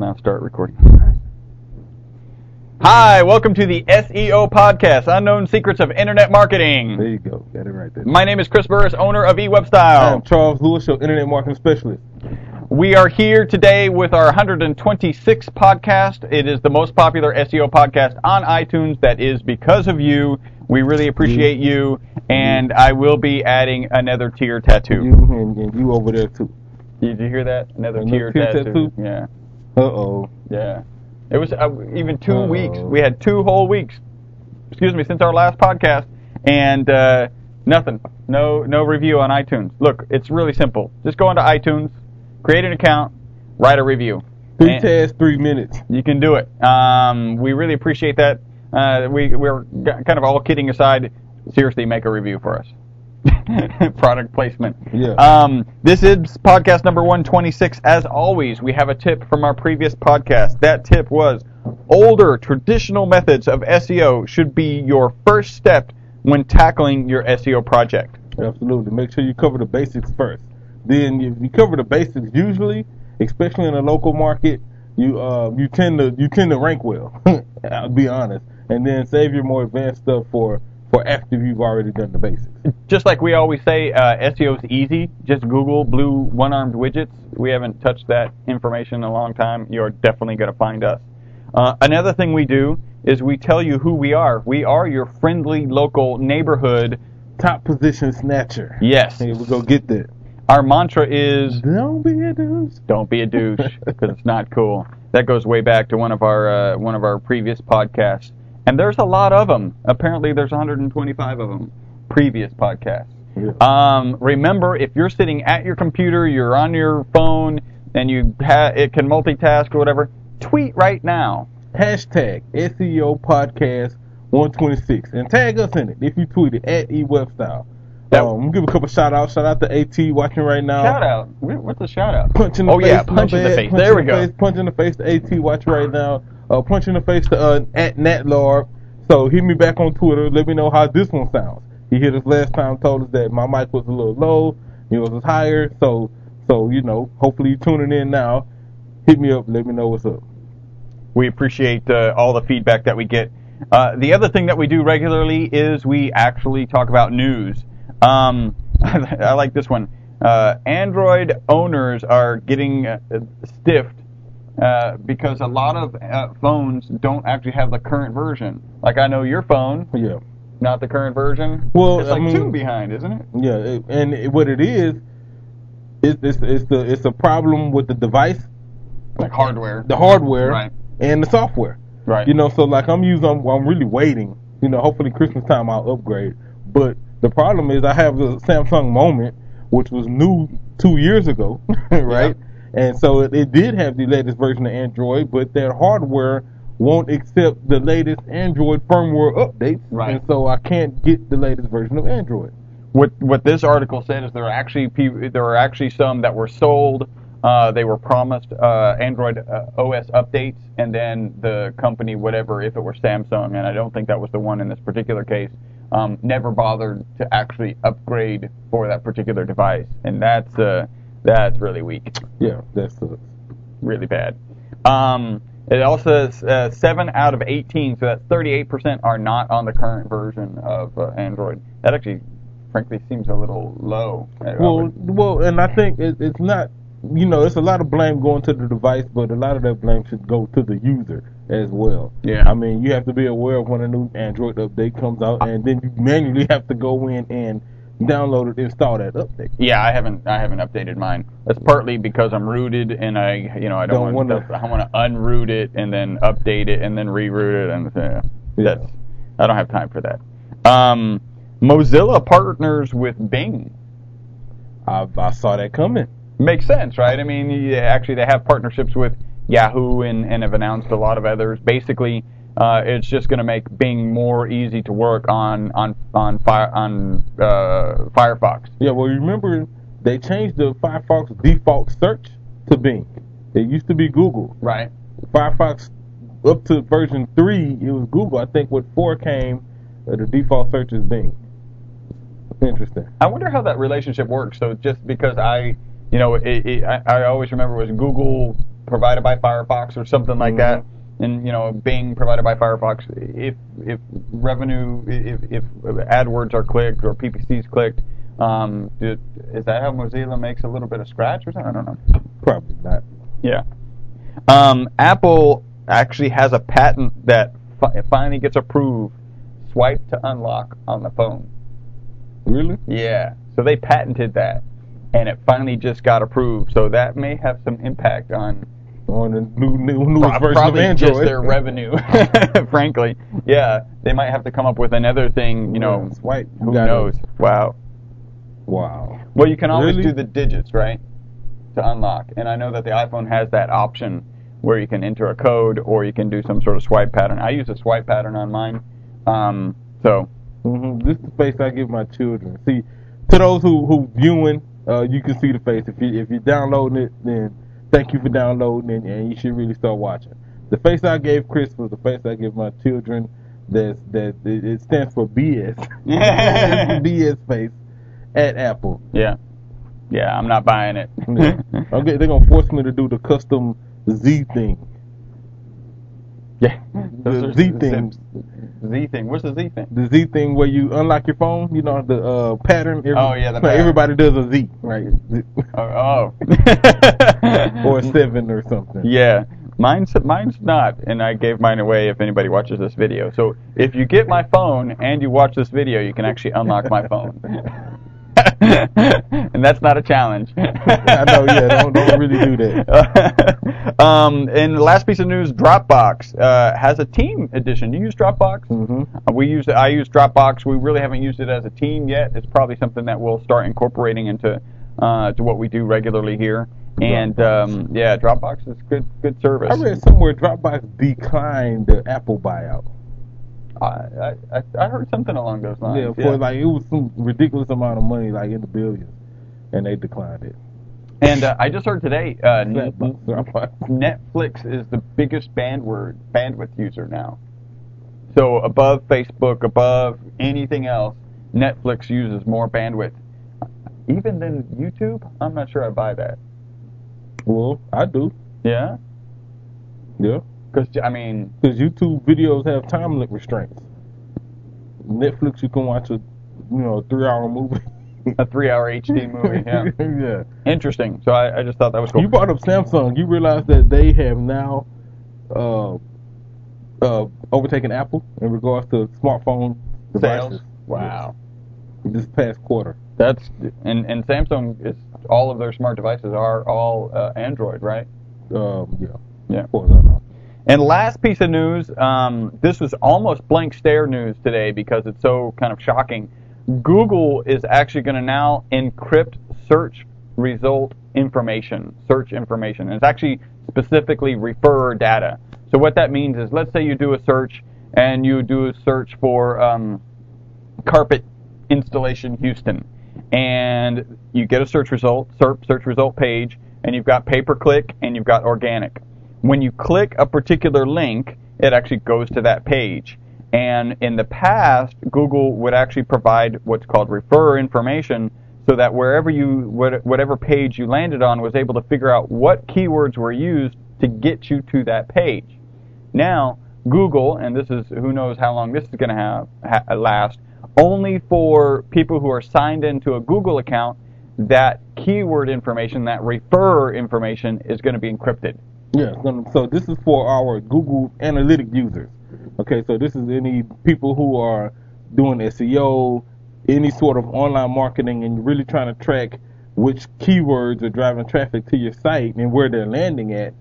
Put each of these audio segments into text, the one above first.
now start recording. Hi, welcome to the SEO podcast, Unknown Secrets of Internet Marketing. There you go. Got it right there. My name is Chris Burris, owner of E-Webstyle. I'm Charles Lewis, your Internet Marketing Specialist. We are here today with our 126th podcast. It is the most popular SEO podcast on iTunes. That is because of you. We really appreciate you, and I will be adding another tear tattoo. You and you over there, too. Did you hear that? Another tear tattoo? Yeah. Uh-oh. Yeah. It was even 2 weeks. We had 2 whole weeks, since our last podcast, and nothing. No review on iTunes. Look, it's really simple. Just go into iTunes, create an account, write a review. 3 tasks, 3 minutes. You can do it. We really appreciate that. We're kind of all kidding aside. Seriously, make a review for us. Product placement. Yeah. This is podcast number 126. As always, we have a tip from our previous podcast. That tip was older traditional methods of SEO should be your first step when tackling your SEO project. Absolutely. Make sure you cover the basics first. Then if you cover the basics, usually, especially in a local market, you tend to rank well. I'll be honest. And then save your more advanced stuff for after you've already done the basics. Just like we always say, SEO is easy. Just Google blue one-armed widgets. We haven't touched that information in a long time. You're definitely going to find us. Another thing we do is we tell you who we are. We are your friendly local neighborhood top position snatcher. Yes. Hey, we'll go get that. Our mantra is don't be a douche. Don't be a douche, because it's not cool. That goes way back to one of our previous podcasts. And there's a lot of them. Apparently, there's 125 of them. Previous podcasts. Yeah. Remember, if you're sitting at your computer, you're on your phone, and it can multitask or whatever, tweet right now. Hashtag SEO Podcast 126. And tag us in it if you tweet it at E-Webstyle. We'll give a couple shout-outs. Shout out to AT watching right now. Shout-out? What's the shout-out? Punch in the face. Yeah, punch in the face. There we go. Punch in the face to AT watching right now. Punch in the face to at NatLarb. So hit me back on Twitter. Let me know how this one sounds. He hit us last time, told us that my mic was a little low, yours was higher. So hopefully you're tuning in now. Hit me up. Let me know what's up. We appreciate all the feedback that we get. The other thing that we do regularly is we actually talk about news. I like this one. Android owners are getting stiffed because a lot of phones don't actually have the current version. Like I know your phone, not the current version. Well, it's like 2 behind, isn't it? Yeah, and what it is, it's a problem with the device, like hardware, the hardware, right, and the software, right. So like I'm really waiting. Hopefully Christmas time I'll upgrade. But the problem is I have the Samsung Moment, which was new 2 years ago, right? Yeah. And so it did have the latest version of Android, but their hardware won't accept the latest Android firmware updates, right. And so I can't get the latest version of Android. What this article said is there are actually some that were sold. They were promised Android OS updates, and then the company, whatever, if it were Samsung, and I don't think that was the one in this particular case, never bothered to actually upgrade for that particular device, and that's really weak. Yeah, that's really bad. It also says 7 out of 18, so that's 38% are not on the current version of Android. That actually, frankly, seems a little low. Well, and I think it's not. It's a lot of blame going to the device, but a lot of that blame should go to the user as well. Yeah. I mean, you have to be aware of when a new Android update comes out, and then you manually have to go in and download it, install that update. Yeah, I haven't updated mine. That's partly because I'm rooted, and I don't want to. I want to unroot it and then update it and then reroute it, and I don't have time for that. Mozilla partners with Bing. I saw that coming. Makes sense, right? I mean, actually, they have partnerships with Yahoo and have announced a lot of others. Basically, it's just going to make Bing more easy to work on Firefox. Yeah, well, remember they changed the Firefox default search to Bing. It used to be Google. Right. Firefox up to version 3, it was Google. I think with 4 came, the default search is Bing. Interesting. I wonder how that relationship works. So just because I always remember it was Google provided by Firefox or something like that, and Bing provided by Firefox. If revenue, if AdWords are clicked or PPC's clicked, is that how Mozilla makes a little bit of scratch or something? I don't know. Probably not. Yeah. Apple actually has a patent that finally gets approved. Swipe to unlock on the phone. Really? Yeah. So they patented that, and it finally just got approved. So that may have some impact on the newest version probably of Android. Just their revenue. Frankly, yeah, they might have to come up with another thing. Swipe. Who knows? Wow. Well, you can always do the digits, right, to unlock. And I know that the iPhone has that option where you can enter a code or you can do some sort of swipe pattern. I use a swipe pattern on mine. This is the face I give my children. See, to those who viewing, you can see the face. If you're downloading it, then thank you for downloading it, and you should really start watching. The face I gave Chris was the face I give my children. It stands for BS. It's the BS face at Apple. Yeah, I'm not buying it. Yeah. Okay, they're gonna force me to do the custom Z thing. Yeah, the Z thing. Z thing. What's the Z thing? The Z thing where you unlock your phone. The pattern. The pattern. Everybody does a Z, right? Oh. Or a 7 or something. Yeah. Mine's not, and I gave mine away if anybody watches this video. So if you get my phone and you watch this video, you can actually unlock my phone. And that's not a challenge. I know, yeah, don't really do that. And the last piece of news, Dropbox has a team edition. Do you use Dropbox? Mm-hmm. I use Dropbox. We really haven't used it as a team yet. It's probably something that we'll start incorporating into to what we do regularly here. And Dropbox is good service. I read somewhere Dropbox declined the Apple buyout. I heard something along those lines. Yeah, for it was some ridiculous amount of money, like in the billions, and they declined it. And I just heard today, Netflix is the biggest bandwidth user now. So above Facebook, above anything else, Netflix uses more bandwidth, even than YouTube. I'm not sure I buy that. Well, I do. Yeah. Yeah. Because YouTube videos have time limit restraints. Netflix, you can watch a 3-hour movie. A 3-hour HD movie, yeah. Yeah. Interesting. So I just thought that was cool. You brought up Samsung. You realize that they have now overtaken Apple in regards to smartphone devices. Sales? Wow. This past quarter. And Samsung is all of their smart devices are all Android, right? Yeah. Yeah. Of course, I know. And last piece of news, this was almost blank stare news today because it's so kind of shocking. Google is actually going to now encrypt search result information, and it's actually specifically referrer data. So what that means is, let's say you do a search and you do a search for carpet installation Houston, and you get a search result page, and you've got pay-per-click and you've got organic. When you click a particular link, it actually goes to that page. And in the past, Google would actually provide what's called referrer information, so that whatever page you landed on was able to figure out what keywords were used to get you to that page. Now, Google, and this is, who knows how long this is going to last, only for people who are signed into a Google account, that keyword information, that referrer information, is going to be encrypted. Yeah, so this is for our Google Analytics users. Okay, so this is any people who are doing SEO, any sort of online marketing, and you're really trying to track which keywords are driving traffic to your site and where they're landing at.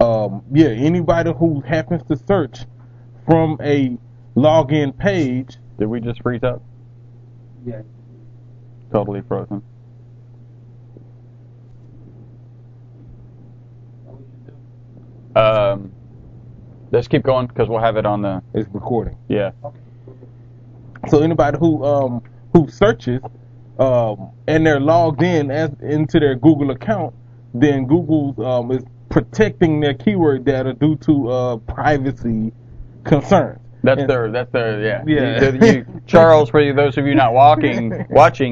Anybody who happens to search from a login page. Did we just freeze up? Yeah. Totally frozen. Let's keep going because we'll have it on the. It's recording. Yeah. Okay. So anybody who searches and they're logged into their Google account, then Google is protecting their keyword data due to privacy concerns. That's Charles, for those of you not watching,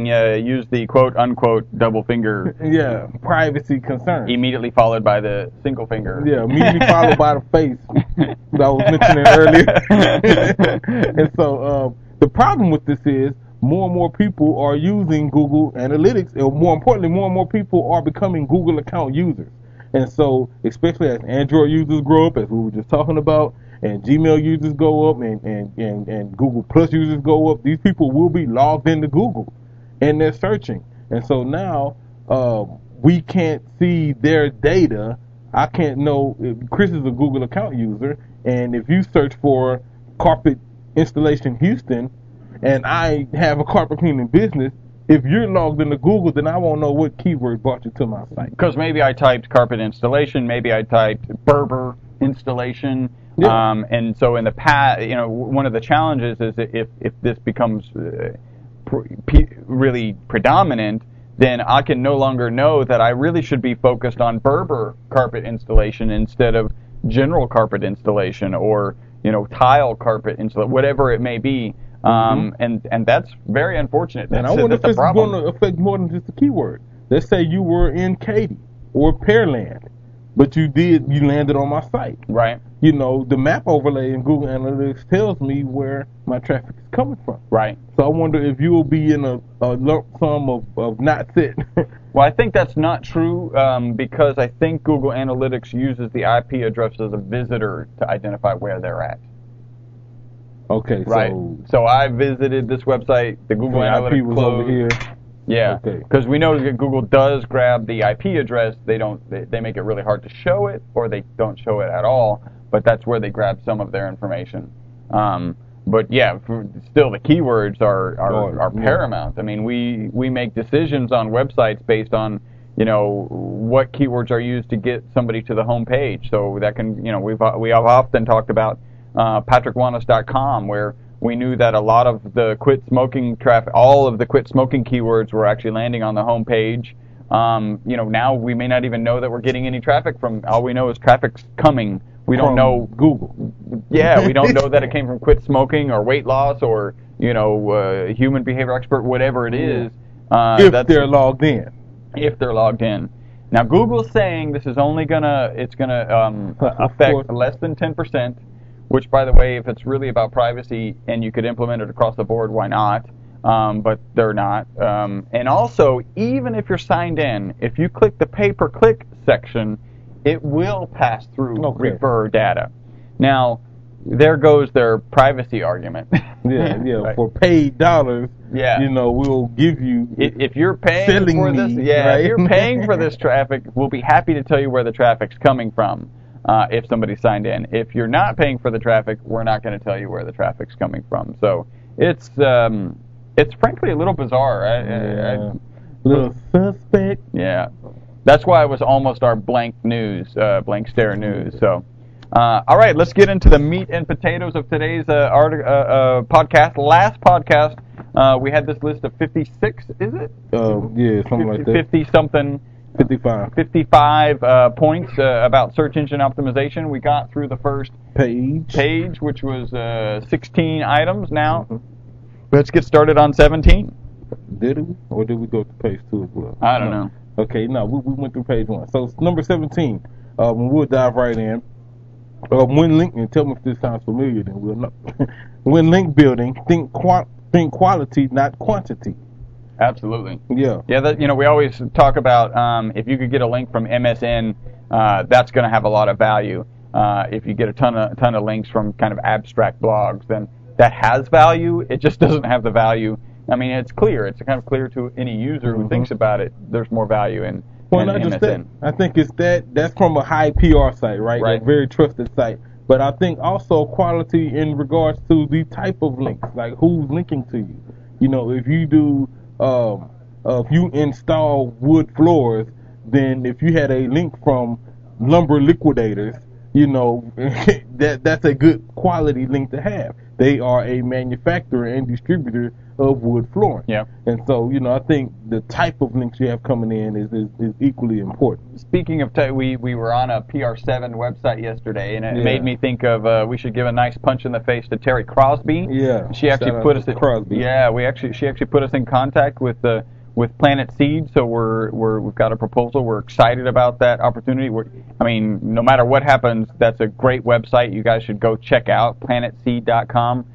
use the quote unquote double finger. Yeah, privacy concern. Immediately followed by the single finger. Yeah, immediately followed by the face that I was mentioning earlier. And so the problem with this is more and more people are using Google Analytics, or more importantly, more and more people are becoming Google account users. And so, especially as Android users grow up, as we were just talking about, and Gmail users go up, and Google Plus users go up, these people will be logged into Google, and they're searching. And so now, we can't see their data. I can't know if Chris is a Google account user, and if you search for carpet installation Houston, and I have a carpet cleaning business, if you're logged into Google, then I won't know what keyword brought you to my site. Because maybe I typed carpet installation, maybe I typed Berber installation, and so in the past, one of the challenges is if this becomes really predominant, then I can no longer know that I really should be focused on Berber carpet installation instead of general carpet installation or tile carpet installation, whatever it may be. And that's very unfortunate. And I wonder if it's going to affect more than just the keyword. Let's say you were in Katy or Pearland, but you landed on my site. Right. The map overlay in Google Analytics tells me where my traffic is coming from. Right. So I wonder if you will be in a lump sum of not sit. Well, I think that's not true because I think Google Analytics uses the IP address of the visitor to identify where they're at. Okay, right. So I visited this website. The Google Analytics IP was over here. Yeah, because we know that Google does grab the IP address. They make it really hard to show it, or they don't show it at all. But that's where they grab some of their information. But yeah, still the keywords are paramount. I mean, we make decisions on websites based on what keywords are used to get somebody to the home page. So that can we have often talked about PatrickWanos.com, where we knew that a lot of the quit smoking traffic, all of the quit smoking keywords were actually landing on the home page. Now we may not even know that we're getting any traffic from. All we know is traffic's coming. We don't know Google. Yeah, we don't know that it came from quit smoking or weight loss or human behavior expert, whatever it is. If they're logged in. If they're logged in. Now Google's saying this is only gonna affect less than 10%. Which, by the way, if it's really about privacy and you could implement it across the board, why not? But they're not. And also, even if you're signed in, if you click the pay-per-click section, it will pass through refer data. Now, there goes their privacy argument. Yeah. Right. For paid dollars, we'll give you. If you're paying for this, if you're paying for this traffic, we'll be happy to tell you where the traffic's coming from. If somebody signed in. If you're not paying for the traffic, we're not going to tell you where the traffic's coming from. So it's frankly a little bizarre. A little suspect. Yeah. That's why it was almost our blank stare news. So, all right, let's get into the meat and potatoes of today's podcast. Last podcast, we had this list of 56, is it? Something like that. 50-something. 55 points about search engine optimization. We got through the first page, which was 16 items. Now, let's get started on 17. Did we? Or did we go to page 2 as well? I don't know. Okay, no, we went through page 1. So, number 17, we'll dive right in. When link, and tell me if this sounds familiar, then we'll know. When link building, think quality, not quantity. Absolutely. Yeah. Yeah. We always talk about if you could get a link from MSN, that's going to have a lot of value. If you get a ton of links from kind of abstract blogs, then that has value. It just doesn't have the value. I mean, it's clear. It's kind of clear to any user who thinks about it. There's more value in not MSN. Just that. I think it's that's from a high PR site, right? A very trusted site. But I think also quality in regards to the type of links, like who's linking to you. If you do. If you install wood floors, then if you had a link from Lumber Liquidators, that's a good quality link to have. they are a manufacturer and distributor of wood flooring. Yeah. And so, I think the type of links you have coming in is equally important. Speaking of, we were on a PR7 website yesterday, and it made me think of we should give a nice punch in the face to Terry Crosby. Yeah. She actually put us Crosby. Yeah, she actually put us in contact with Planet Seed, so we've got a proposal. We're excited about that opportunity. No matter what happens, that's a great website. You guys should go check out planetseed.com.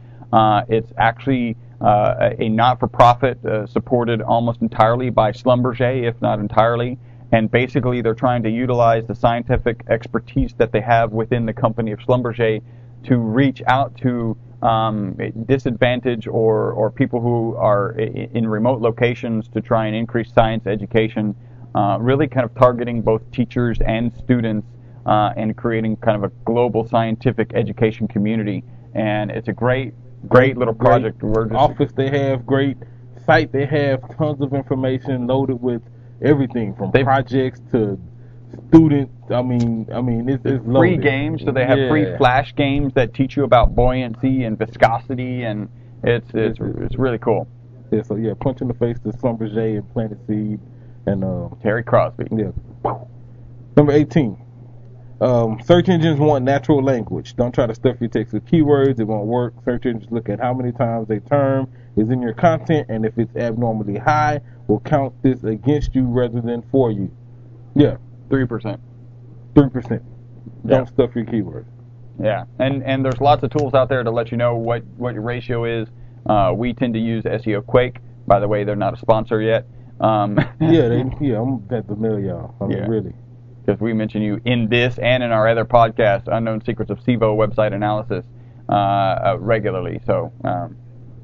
It's actually a not-for-profit supported almost entirely by Schlumberger, if not entirely. And basically, they're trying to utilize the scientific expertise that they have within the company of Schlumberger to reach out to disadvantaged or people who are in remote locations to try and increase science education, really kind of targeting both teachers and students and creating kind of a global scientific education community. And it's a great little project. Office they have, great site they have, tons of information loaded with everything from projects to students. It's loaded. Free games, so they have free flash games that teach you about buoyancy and viscosity, and it's really cool. Yeah, so punch in the face to Schlumberger and Planet Seed and Terry Crosby. Yeah. Number 18. Search engines want natural language. Don't try to stuff your text with keywords. It won't work. Search engines look at how many times a term is in your content, and if it's abnormally high, will count this against you rather than for you. Yeah. 3%. 3%. Don't stuff your keywords. Yeah, and there's lots of tools out there to let you know what your ratio is. We tend to use SEO Quake. By the way, they're not a sponsor yet. I'm that familiar. Really. Because we mention you in this and in our other podcast, Unknown Secrets of SEO website analysis, regularly. So,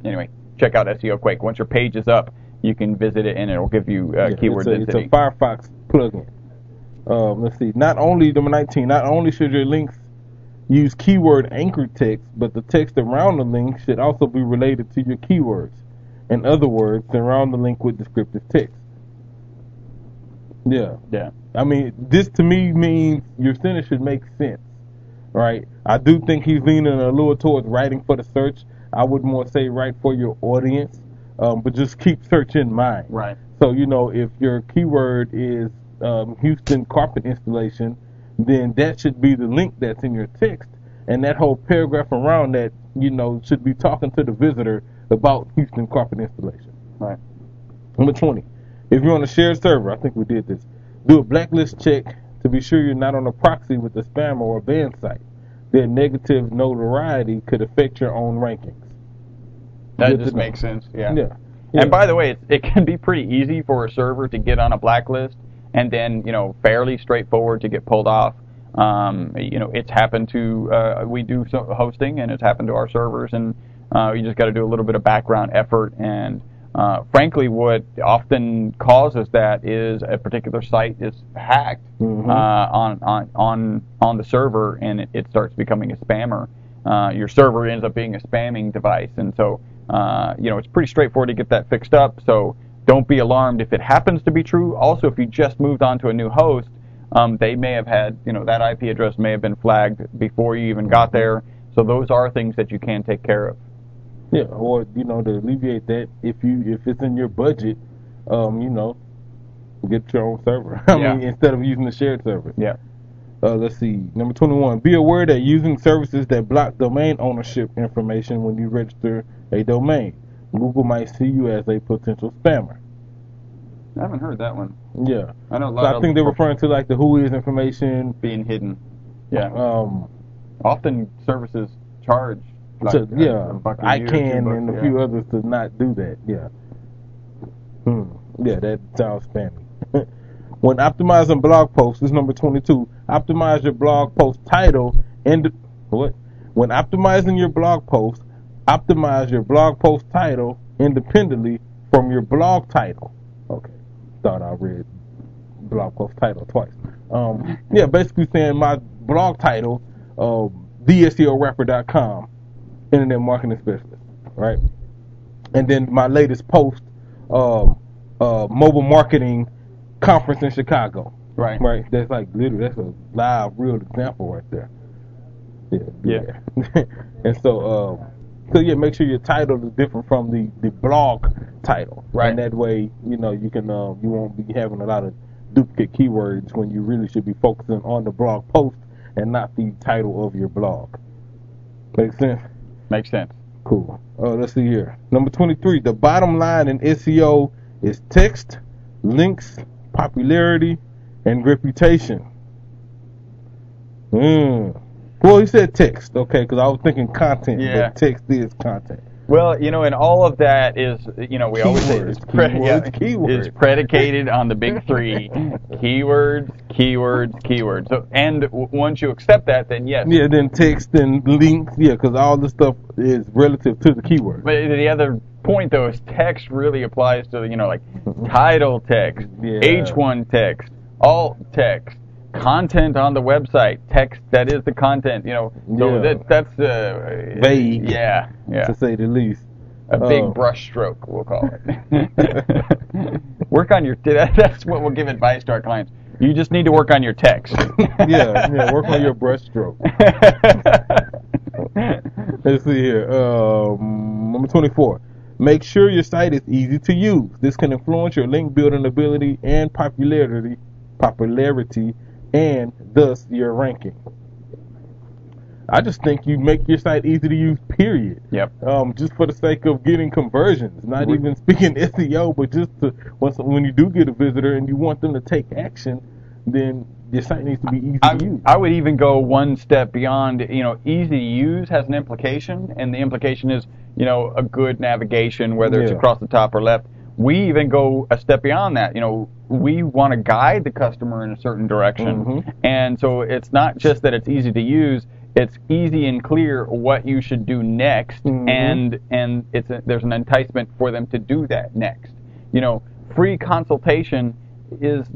anyway, check out SEO Quake. Once your page is up, you can visit it, and it'll give you keyword density. It's a Firefox plugin. Let's see. Number 19, not only should your links use keyword anchored text, but the text around the link should also be related to your keywords. In other words, surround the link with descriptive text. Yeah. This to me means your sentence should make sense, right? I do think he's leaning a little towards writing for the search. I would more say write for your audience, but just keep search in mind. Right. So, if your keyword is Houston carpet installation, then that should be the link that's in your text, and that whole paragraph around that, should be talking to the visitor about Houston carpet installation. Right. Number 20. If you're on a shared server, I think we did this, do a blacklist check to be sure you're not on a proxy with a spam or a ban site. Their negative notoriety could affect your own rankings. That just makes sense. Yeah. And by the way, it can be pretty easy for a server to get on a blacklist and then, fairly straightforward to get pulled off. It's happened to, we do hosting, and it's happened to our servers, and you just got to do a little bit of background effort. And frankly, what often causes that is a particular site is hacked on the server, and it starts becoming a spammer. Your server ends up being a spamming device, and so it's pretty straightforward to get that fixed up. So don't be alarmed if it happens to be true. Also, if you just moved on to a new host, they may have had, that IP address may have been flagged before you even got there. So those are things that you can take care of. Yeah, or to alleviate that, if it's in your budget, get your own server. Instead of using the shared server. Yeah. Let's see. Number 21. Be aware that using services that block domain ownership information when you register a domain, Google might see you as a potential spammer. I haven't heard that one. Yeah. I know. I think they're referring to like the who is information being hidden. Yeah. Often services charge. ICANN and a few others to not do that. Yeah. Yeah, that sounds spammy. When optimizing blog posts, this is number 22. Optimize your blog post title When optimizing your blog post, optimize your blog post title independently from your blog title. Okay. Thought I read blog post title twice. Basically saying my blog title, theseorapper.com, internet marketing specialist, right? And then my latest post, mobile marketing conference in Chicago. Right. Right. That's like literally, that's a live, real example right there. Yeah. And so, So yeah, make sure your title is different from the blog title. Right. And that way, you know, you can you won't be having a lot of duplicate keywords when you really should be focusing on the blog post and not the title of your blog. Make sense? Makes sense. Cool. Let's see here. Number 23. The bottom line in SEO is text, links, popularity, and reputation. Well, he said text, okay, because I was thinking content, but text is content. Well, you know, and all of that is, you know, we always say it's predicated on the big three: keywords, keywords, keywords. So, and once you accept that, then yes. Yeah, then text and links, because all this stuff is relative to the keyword. But the other point, though, is text really applies to, you know, like title text, H1 text, alt text, content on the website, text that is the content, you know. So that's vague. Yeah. To say the least. A big brush stroke, we'll call it. Work on your. That's what we'll give advice to our clients. You just need to work on your text. Work on your brush stroke. Let's see here. Number 24. Make sure your site is easy to use. This can influence your link building ability and popularity, and thus your ranking. I just think you make your site easy to use, period. Yep. Just for the sake of getting conversions, not even speaking SEO, but just to when you do get a visitor and you want them to take action, then your site needs to be easy to use. I would even go one step beyond. You know, easy to use has an implication, and the implication is, you know, a good navigation, whether it's across the top or left. We even go a step beyond that. You know, we want to guide the customer in a certain direction, and so it's not just that it's easy to use. It's easy and clear what you should do next, and there's an enticement for them to do that next. You know, free consultation is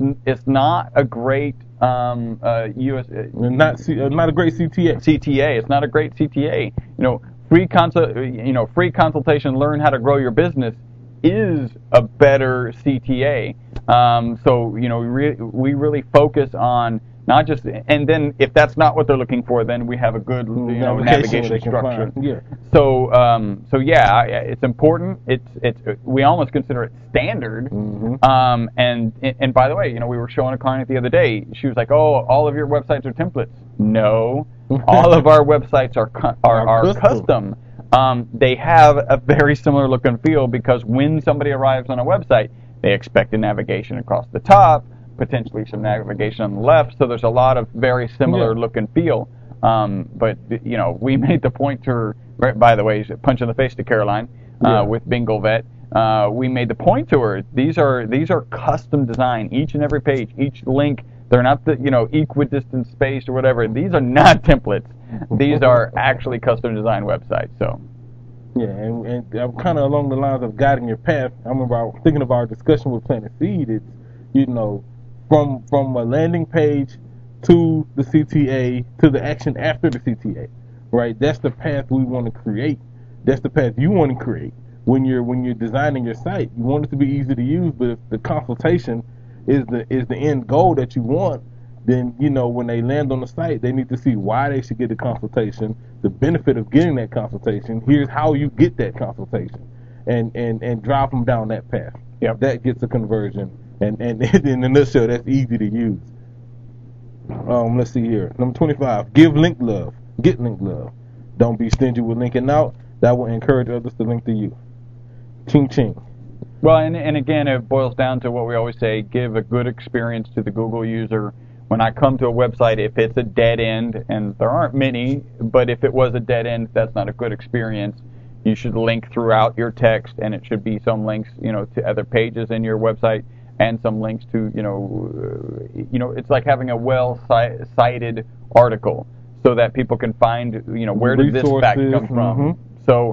not a great not a great CTA. CTA. It's not a great CTA. You know, free consultation. Learn how to grow your business is a better CTA. So you know, we really focus on not just, and then if that's not what they're looking for, then we have a good navigation structure. So it's important. It's we almost consider it standard. And by the way, you know, we were showing a client the other day. She was like, "Oh, all of your websites are templates." No, all of our websites are custom. They have a very similar look and feel because when somebody arrives on a website, they expect a navigation across the top, potentially some navigation on the left. So there's a lot of very similar look and feel. But you know, we made the point to her. Right, by the way, punch in the face to Caroline with Bingo Vet. We made the point to her. These are custom design. Each and every page, each link. They're not the equidistant spaced or whatever. These are not templates. These are actually custom design websites. So. Yeah, and I'm kind of along the lines of guiding your path. I remember I was thinking of our discussion with Planet Seed. It's, you know, from a landing page to the CTA to the action after the CTA, right? That's the path we want to create. That's the path you want to create when you're designing your site. You want it to be easy to use, but if the consultation is the end goal that you want, then, you know, when they land on the site, they need to see why they should get the consultation, the benefit of getting that consultation. Here's how you get that consultation, and drive them down that path. Yep. That gets a conversion, and in a nutshell, that's easy to use. Let's see here. Number 25, give link love. Get link love. Don't be stingy with linking out. That will encourage others to link to you. Ching ching. Well, and again, it boils down to what we always say: give a good experience to the Google user. When I come to a website, if it's a dead end, and there aren't many, but if it was a dead end, that's not a good experience. You should link throughout your text, and it should be some links, you know, to other pages in your website, and some links to, it's like having a well-cited article, so that people can find, where did this fact come from. So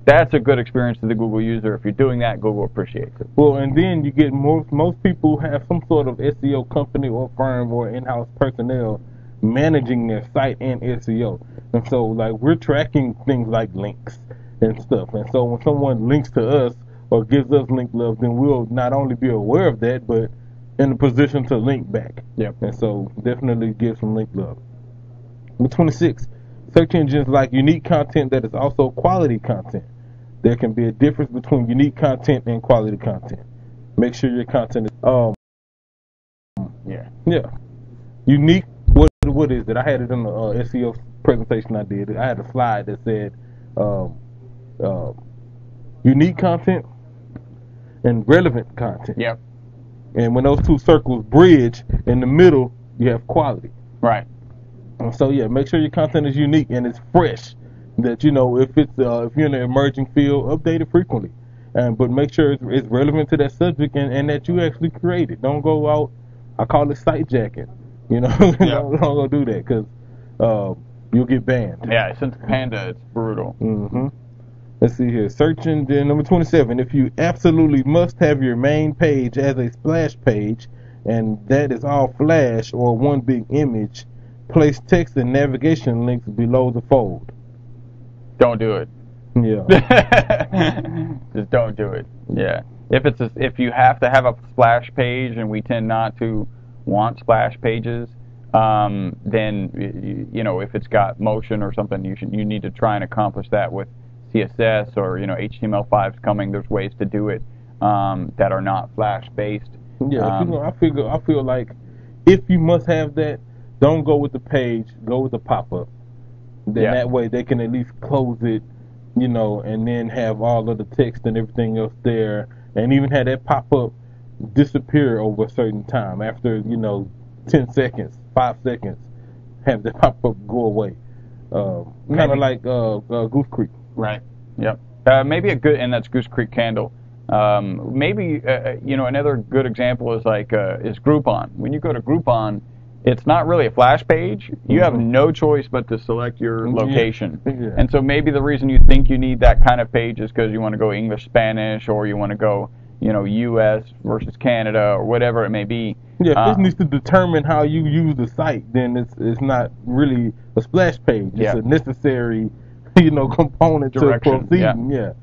that's a good experience to the Google user. If you're doing that, Google appreciates it. Well, and then you get most people have some sort of SEO company or firm or in-house personnel managing their site and SEO. And so, like, we're tracking things like links and stuff. And so when someone links to us or gives us link love, then we'll not only be aware of that, but in a position to link back. Yep. And so definitely give some link love. Number 26. search engines like unique content that is also quality content. There can be a difference between unique content and quality content. Make sure your content is yeah. Unique. What is it? I had it in the SEO presentation I did. I had a slide that said unique content and relevant content. Yep. And when those two circles bridge, in the middle you have quality. Right. And so yeah, make sure your content is unique and it's fresh. That if it's if you're in an emerging field, update it frequently. But make sure it's relevant to that subject and that you actually create it. Don't go out. I call it site jacking. Don't go do that because you'll get banned. Yeah, since Panda, it's brutal. Mm-hmm. Let's see here. Searching, then number 27. If you absolutely must have your main page as a splash page, and that is all flash or one big image, place text and navigation links below the fold. Don't do it. Yeah. Just don't do it. Yeah. If you have to have a splash page, and we tend not to want splash pages, then if it's got motion or something, you need to try and accomplish that with CSS or HTML5's coming. There's ways to do it that are not flash based. Yeah, I feel like if you must have that, don't go with the page, go with the pop up. Then that way they can at least close it, and then have all of the text and everything else there, and even have that pop up disappear over a certain time. After 10 seconds, 5 seconds, have the pop up go away. Kind of like Goose Creek. Right. Yep. Maybe and that's Goose Creek Candle. Maybe another good example is is Groupon. When you go to Groupon, it's not really a flash page. You have no choice but to select your location. Yeah. And so maybe the reason you think you need that kind of page is because you want to go English, Spanish, or you want to go, U.S. versus Canada, or whatever it may be. Yeah, if this needs to determine how you use the site, then it's not really a splash page. It's a necessary, component direction, to proceeding. Yeah.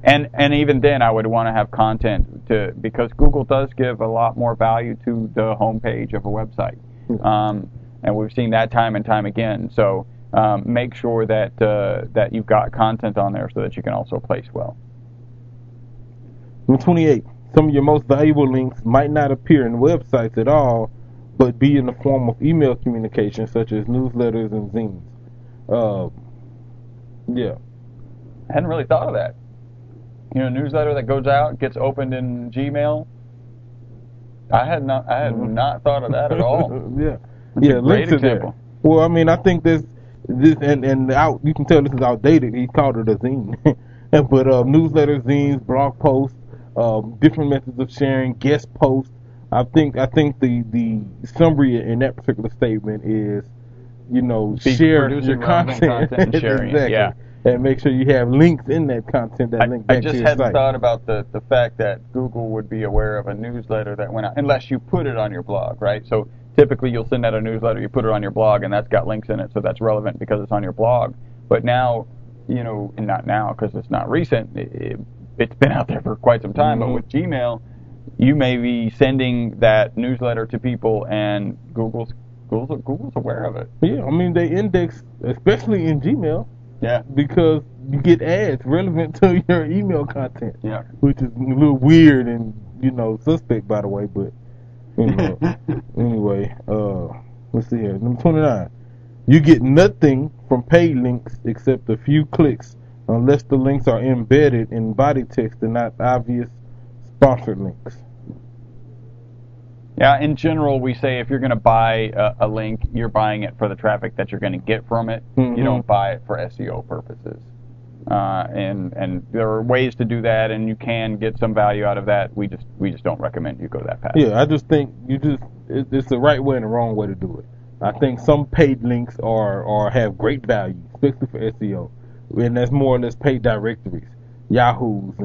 And even then, I would want to have content because Google does give a lot more value to the homepage of a website. And we've seen that time and time again. So make sure that you've got content on there so that you can also place well. Number 28. Some of your most valuable links might not appear in websites at all, but be in the form of email communication, such as newsletters and zines. Yeah. I hadn't really thought of that. A newsletter that goes out, gets opened in Gmail. I had not thought of that at all. Yeah. That's a great links example. Well, I mean, I think this and you can tell this is outdated. He called it a zine. But newsletters, zines, blog posts, different methods of sharing, guest posts. I think the summary in that particular statement is, share your content and sharing exactly. it. Yeah. And make sure you have links in that content that link back to your site. I just hadn't thought about the fact that Google would be aware of a newsletter that went out, unless you put it on your blog, right? So typically you'll send out a newsletter, you put it on your blog, and that's got links in it, so that's relevant because it's on your blog. But now, and not now because it's not recent, it's been out there for quite some time, but with Gmail, you may be sending that newsletter to people, and Google's aware of it. Yeah, I mean, they index, especially in Gmail. Yeah. Because you get ads relevant to your email content. Yeah. Which is a little weird and, suspect, by the way, but, anyway, let's see here. Number 29. You get nothing from paid links except a few clicks unless the links are embedded in body text and not obvious sponsored links. Yeah, in general, we say if you're going to buy a link, you're buying it for the traffic that you're going to get from it. Mm-hmm. You don't buy it for SEO purposes. And there are ways to do that, and you can get some value out of that. We just don't recommend you go that path. Yeah, I just think it's the right way and the wrong way to do it. I think some paid links are have great value, especially for SEO, and that's more or less paid directories, Yahoo's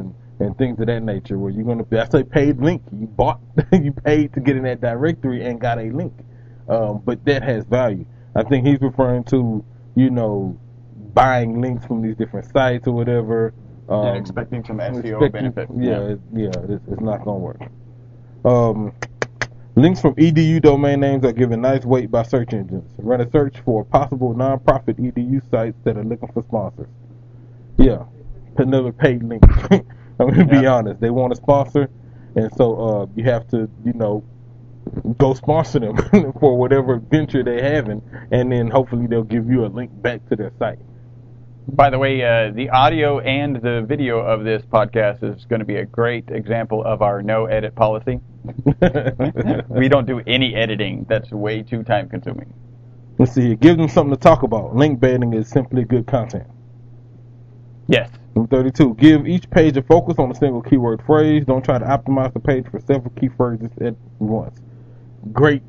and things of that nature, where you're gonna that's a paid link. You paid to get in that directory and got a link, but that has value. I think he's referring to buying links from these different sites or whatever, and expecting some SEO benefit. Yeah, it's not gonna work. Links from EDU domain names are given nice weight by search engines. Run a search for possible non-profit EDU sites that are looking for sponsors. Yeah, another paid link. I'm going to be honest. They want a sponsor, and so you have to, go sponsor them for whatever venture they're having, and then hopefully they'll give you a link back to their site. By the way, the audio and the video of this podcast is going to be a great example of our no edit policy. We don't do any editing. That's way too time consuming. Let's see. It gives them something to talk about. Link baiting is simply good content. Yes. Number 32. Give each page a focus on a single keyword phrase. Don't try to optimize the page for several key phrases at once. Great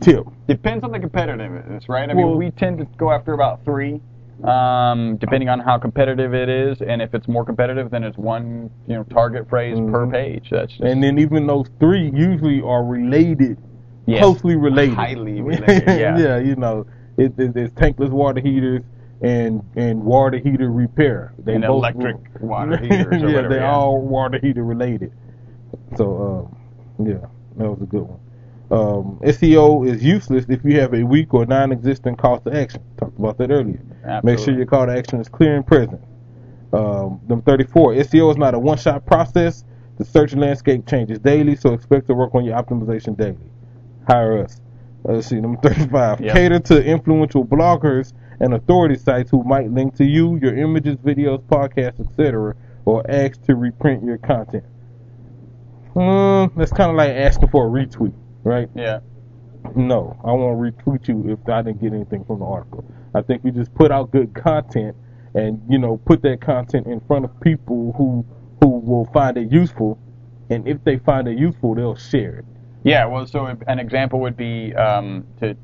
tip. Depends on the competitiveness, right? I mean, we tend to go after about 3. Depending on how competitive it is, and if it's more competitive, then it's one target phrase per page. That's just, and then even those 3 usually are related, closely related, highly related. Yeah, it's tankless water heaters and water heater repair. And electric water heaters. Or whatever, they're all water heater related. So that was a good one. SEO is useless if you have a weak or non-existent call to action. Talked about that earlier. Absolutely. Make sure your call to action is clear and present. Number 34, SEO is not a one-shot process. The search landscape changes daily, so expect to work on your optimization daily. Hire us. Let's see, number 35. Yep. Cater to influential bloggers and authority sites who might link to you, your images, videos, podcasts, etc., or ask to reprint your content. That's kind of like asking for a retweet. Right? Yeah. No, I won't retweet you if I didn't get anything from the article. I think we just put out good content and, put that content in front of people who will find it useful. And if they find it useful, they'll share it. Yeah, well, so an example would be to,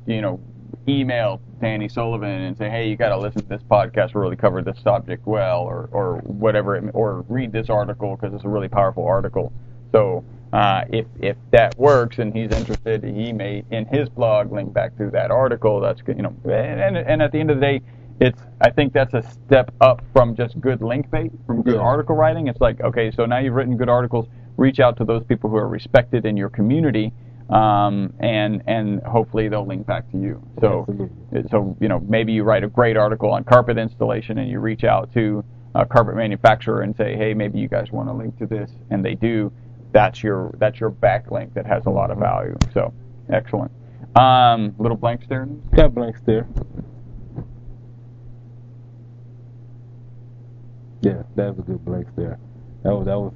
email Danny Sullivan and say, hey, you got to listen to this podcast. We really covered this subject well, or whatever, or read this article because it's a really powerful article. So if that works and he's interested, he may in his blog link back to that article. That's good, and at the end of the day, I think that's a step up from just good link bait, from good article writing. It's like, okay, so now you've written good articles. Reach out to those people who are respected in your community, and hopefully they'll link back to you. So maybe you write a great article on carpet installation and you reach out to a carpet manufacturer and say, hey, maybe you guys want to link to this, and they do. That's your backlink that has a lot of value. So excellent. Little blanks there. Got blanks there. Yeah, that was a good blanks there. That was all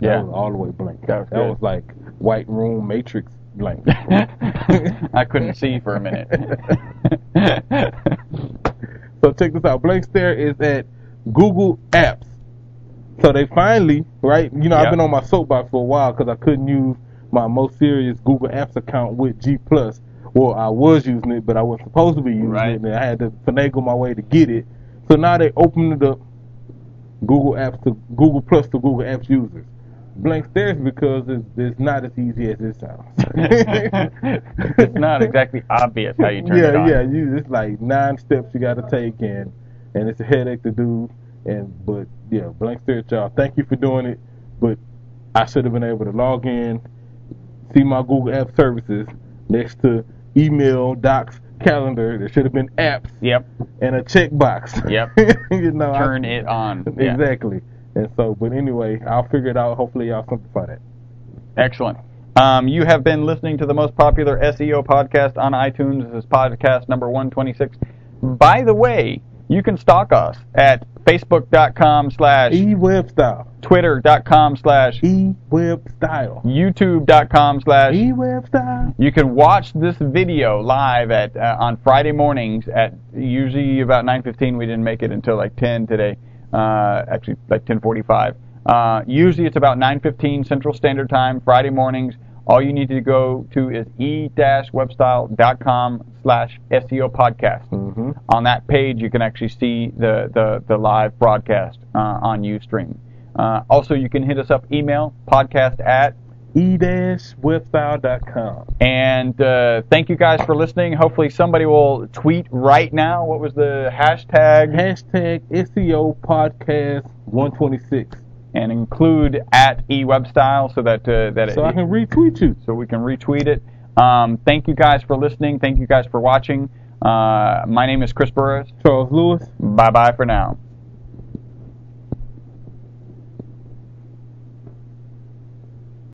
the way blank. That was like white room matrix blank. I couldn't see for a minute. So check this out. Blank stare is at Google Apps. So they finally, right? I've been on my soapbox for a while because I couldn't use my most serious Google Apps account with G+. Well, I was using it, but I wasn't supposed to be using it, and I had to finagle my way to get it. So now they opened it up, Google Plus to Google Apps users. Blank stares because it's not as easy as it sounds. It's not exactly obvious how you turn it on. Yeah, it's like 9 steps you got to take, and it's a headache to do. But blank stare, y'all. Thank you for doing it, but I should have been able to log in, see my Google App services next to email, docs, calendar. There should have been apps. Yep. And a checkbox. Yep. Turn it on. Exactly. And so, but anyway, I'll figure it out. Hopefully, y'all simplify that. Excellent. You have been listening to the most popular SEO podcast on iTunes. This is podcast number 126. By the way, you can stalk us at Facebook.com/E-Webstyle, Twitter.com/E-Webstyle, YouTube.com/E-Webstyle. You can watch this video live on Friday mornings at usually about 9:15. We didn't make it until like 10 today. Actually, like 10:45. Usually it's about 9:15 Central Standard Time, Friday mornings. All you need to go to is e-webstyle.com/SEO podcast. Mm-hmm. On that page, you can actually see the live broadcast on Ustream. Also, you can hit us up email, podcast@e-webstyle.com. And thank you guys for listening. Hopefully somebody will tweet right now. What was the hashtag? Hashtag SEO podcast 126. And include at E-Webstyle so that I can retweet you. So we can retweet it. Thank you guys for listening. Thank you guys for watching. My name is Chris Burris. Charles Lewis. Bye-bye for now.